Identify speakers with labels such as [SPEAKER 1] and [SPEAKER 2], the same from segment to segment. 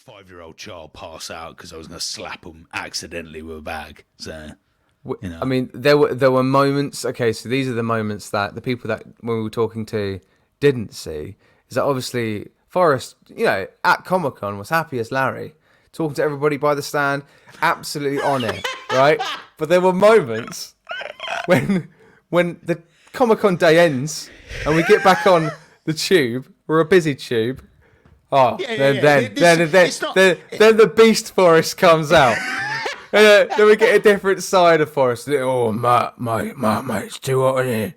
[SPEAKER 1] 5-year-old child pass out because I was going to slap them accidentally with a bag. So, you know.
[SPEAKER 2] I mean, there were moments. Okay, so these are the moments that the people that when we were talking to didn't see. Is that obviously Forrest, at Comic-Con was happy as Larry, talking to everybody by the stand, absolutely on it, right? But there were moments when the Comic-Con day ends and we get back on the tube, we're a busy tube. Oh, then the Beast Forrest comes out. And then we get a different side of Forrest. Oh, mate, it's too hot in here.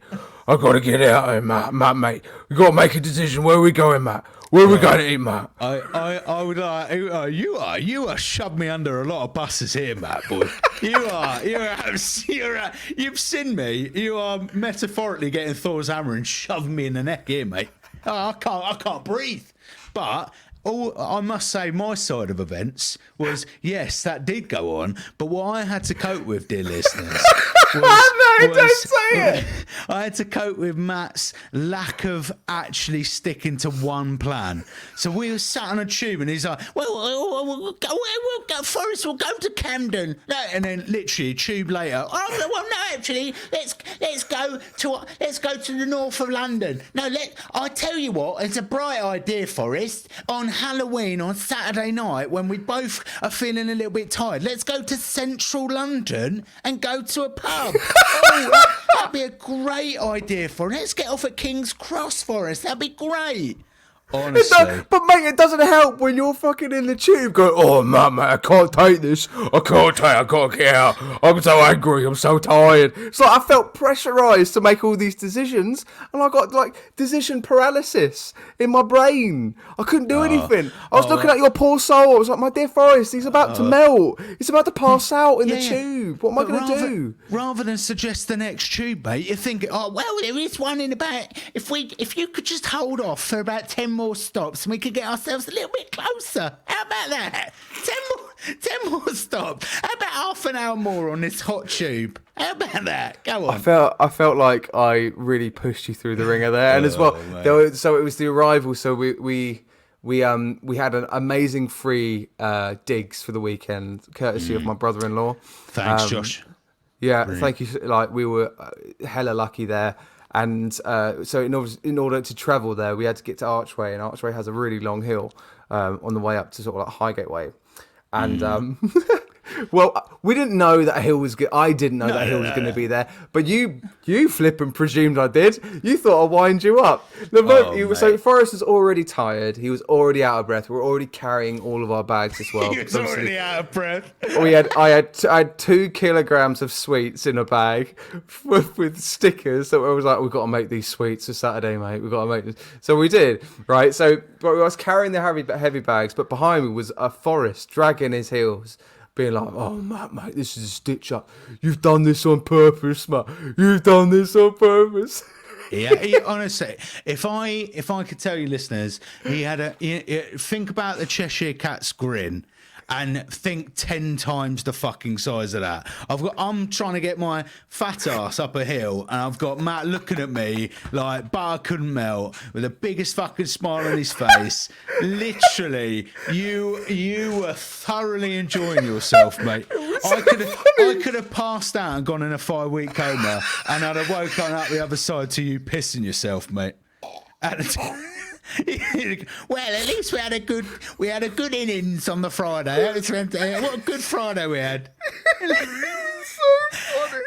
[SPEAKER 2] I've got to get out of here, mate. We've got to make a decision. Where are we going, Matt? Where are we going to eat, Matt?
[SPEAKER 1] I would like, you are shoved me under a lot of buses here, Matt, boy. You've seen me. You are metaphorically getting Thor's hammer and shoving me in the neck here, mate. I can't breathe. But I must say, my side of events was, yes, that did go on, but what I had to cope with, dear listeners,
[SPEAKER 2] don't say it.
[SPEAKER 1] I had to cope with Matt's lack of actually sticking to one plan. So we were sat on a tube, and he's like, we'll go, Forrest, we'll go to Camden. No, and then literally a tube later, no, actually, let's go to the north of London. No, I tell you what, it's a bright idea, Forrest. On Halloween, on Saturday night, when we both are feeling a little bit tired, let's go to central London and go to a pub. That'd be a great idea for us. Let's get off at King's Cross, Forrest. That'd be great. Honestly.
[SPEAKER 2] But mate, it doesn't help when you're fucking in the tube going, oh, mate, I can't take this. I got to get out. I'm so angry. I'm so tired. It's like I felt pressurised to make all these decisions, and I got decision paralysis in my brain. I couldn't do anything. I was looking at your poor soul. I was like, my dear Forrest, he's about to melt. He's about to pass out in the tube. What am I going to do?
[SPEAKER 1] Rather than suggest the next tube, mate, you're thinking, there is one in about, if you could just hold off for about 10 more stops and we could get ourselves a little bit closer. How about that? 10 more stops. How about half an hour more on this hot tube? How about that? Go on.
[SPEAKER 2] I felt like I really pushed you through the ringer there, and as well, so it was the arrival. So we had an amazing free digs for the weekend, courtesy of my brother-in-law.
[SPEAKER 1] Thanks, Josh.
[SPEAKER 2] Yeah, brilliant. Thank you. We were hella lucky there. And so in order to travel there, we had to get to Archway, and Archway has a really long hill on the way up to sort of like Highgate Way. And well, we didn't know that hill was good. I didn't know that hill was going to be there, but you flipping presumed I did. You thought I'd wind you up. So Forrest was already tired. He was already out of breath. We were already carrying all of our bags as well.
[SPEAKER 1] He was already out of breath.
[SPEAKER 2] I had 2 kilograms of sweets in a bag with stickers. So I was like, we've got to make these sweets for Saturday, mate. We've got to make this. So we did, right? So but I was carrying the heavy bags, but behind me was a Forrest dragging his heels, being like, oh, mate, this is a stitch up. You've done this on purpose, mate. You've done this on purpose.
[SPEAKER 1] Yeah, honestly, if I could tell you, listeners, think about the Cheshire Cat's grin and think 10 times the fucking size of that. I'm trying to get my fat ass up a hill, and I've got Matt looking at me like butter couldn't melt, with the biggest fucking smile on his face. Literally, you were thoroughly enjoying yourself, mate. I could have passed out and gone in a 5-week coma, and I'd have woken up the other side to you pissing yourself, mate. Well, at least we had a good innings on the Friday. What a good Friday we had.
[SPEAKER 2] So funny.